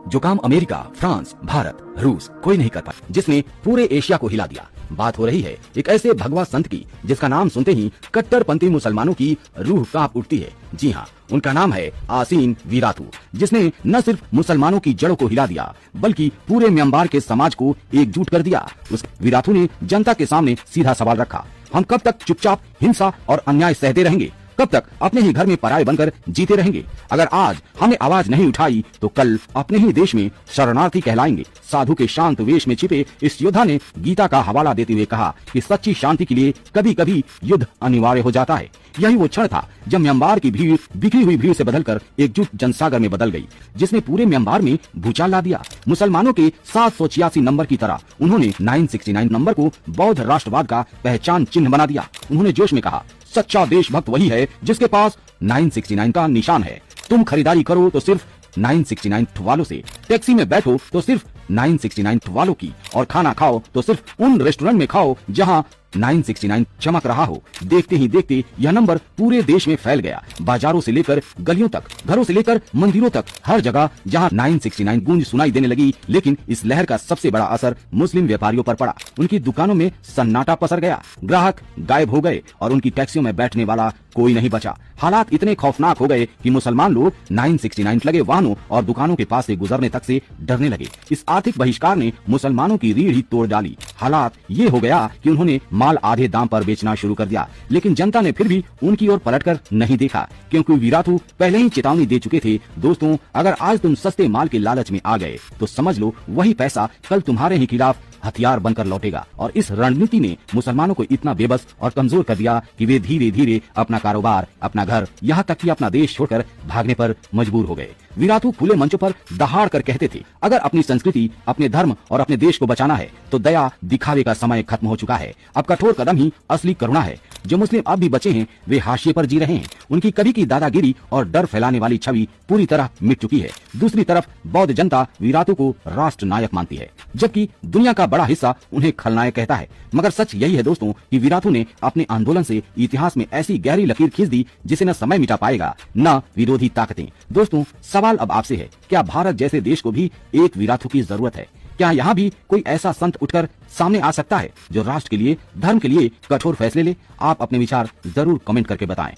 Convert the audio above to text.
जो काम America, France, Bharat, रूस कोई नहीं कर पाया, जिसने पूरे एशिया को हिला दिया। बात हो रही है एक ऐसे भगवा संत की जिसका नाम सुनते ही कट्टरपंथी मुसलमानों की रूह कांप उठती है। जी हाँ, उनका नाम है आसीन वीरातू, जिसने न सिर्फ मुसलमानों की जड़ों को हिला दिया बल्कि पूरे म्यांमार के समाज को एकजुट कर दिया। उस वीरातू ने जनता के सामने सीधा सवाल रखा, हम कब तक चुपचाप हिंसा और अन्याय सहते रहेंगे? कब तक अपने ही घर में पराये बनकर जीते रहेंगे? अगर आज हमने आवाज नहीं उठाई तो कल अपने ही देश में शरणार्थी कहलाएंगे। साधु के शांत वेश में छिपे इस योद्धा ने गीता का हवाला देते हुए कहा कि सच्ची शांति के लिए कभी कभी युद्ध अनिवार्य हो जाता है। यही वो क्षण था जब म्यांमार की भीड़ बिखरी हुई भीड़ से बदलकर एकजुट जनसागर में बदल गई, जिसने पूरे म्यांमार में भूचाल ला दिया। मुसलमानों के 786 नंबर की तरह उन्होंने 969 नंबर को बौद्ध राष्ट्रवाद का पहचान चिन्ह बना दिया। उन्होंने जोश में कहा, सच्चा देशभक्त वही है जिसके पास 969 का निशान है। तुम खरीदारी करो तो सिर्फ 969 वालों से, टैक्सी में बैठो तो सिर्फ 969 वालों की, और खाना खाओ तो सिर्फ उन रेस्टोरेंट में खाओ जहां 969 चमक रहा हो। देखते ही देखते यह नंबर पूरे देश में फैल गया। बाजारों से लेकर गलियों तक, घरों से लेकर मंदिरों तक, हर जगह जहां 969 गूंज सुनाई देने लगी। लेकिन इस लहर का सबसे बड़ा असर मुस्लिम व्यापारियों पर पड़ा। उनकी दुकानों में सन्नाटा पसर गया, ग्राहक गायब हो गए और उनकी टैक्सियों में बैठने वाला कोई नहीं बचा। हालात इतने खौफनाक हो गए कि मुसलमान लोग 969 लगे वाहनों और दुकानों के पास से गुजरने तक से डरने लगे। इस आर्थिक बहिष्कार ने मुसलमानों की रीढ़ ही तोड़ डाली। हालात ये हो गया कि उन्होंने माल आधे दाम पर बेचना शुरू कर दिया। लेकिन जनता ने फिर भी उनकी ओर पलटकर नहीं देखा, क्योंकि वीरातू पहले ही चेतावनी दे चुके थे, दोस्तों अगर आज तुम सस्ते माल के लालच में आ गए तो समझ लो वही पैसा कल तुम्हारे ही खिलाफ हथियार बनकर लौटेगा। और इस रणनीति ने मुसलमानों को इतना बेबस और कमजोर कर दिया कि वे धीरे धीरे अपना कारोबार, अपना घर, यहाँ तक कि अपना देश छोड़कर भागने पर मजबूर हो गए। वीरातू खुले मंचों पर दहाड़ कर कहते थे, अगर अपनी संस्कृति, अपने धर्म और अपने देश को बचाना है तो दया दिखावे का समय खत्म हो चुका है। अब कठोर कदम ही असली करुणा है। जो मुस्लिम अब भी बचे हैं वे हाशिए पर जी रहे हैं। उनकी कभी की दादागिरी और डर फैलाने वाली छवि पूरी तरह मिट चुकी है। दूसरी तरफ बौद्ध जनता वीरातू को राष्ट्र नायक मानती है, जबकि दुनिया का बड़ा हिस्सा उन्हें खलनायक कहता है। मगर सच यही है दोस्तों कि वीरातू ने अपने आंदोलन से इतिहास में ऐसी गहरी लकीर खींच दी जिसे न समय मिटा पाएगा न विरोधी ताकतें। दोस्तों सवाल अब आपसे है, क्या भारत जैसे देश को भी एक वीरातू की जरूरत है? क्या यहाँ भी कोई ऐसा संत उठकर सामने आ सकता है जो राष्ट्र के लिए, धर्म के लिए कठोर फैसले ले? आप अपने विचार जरूर कमेंट करके बताएं।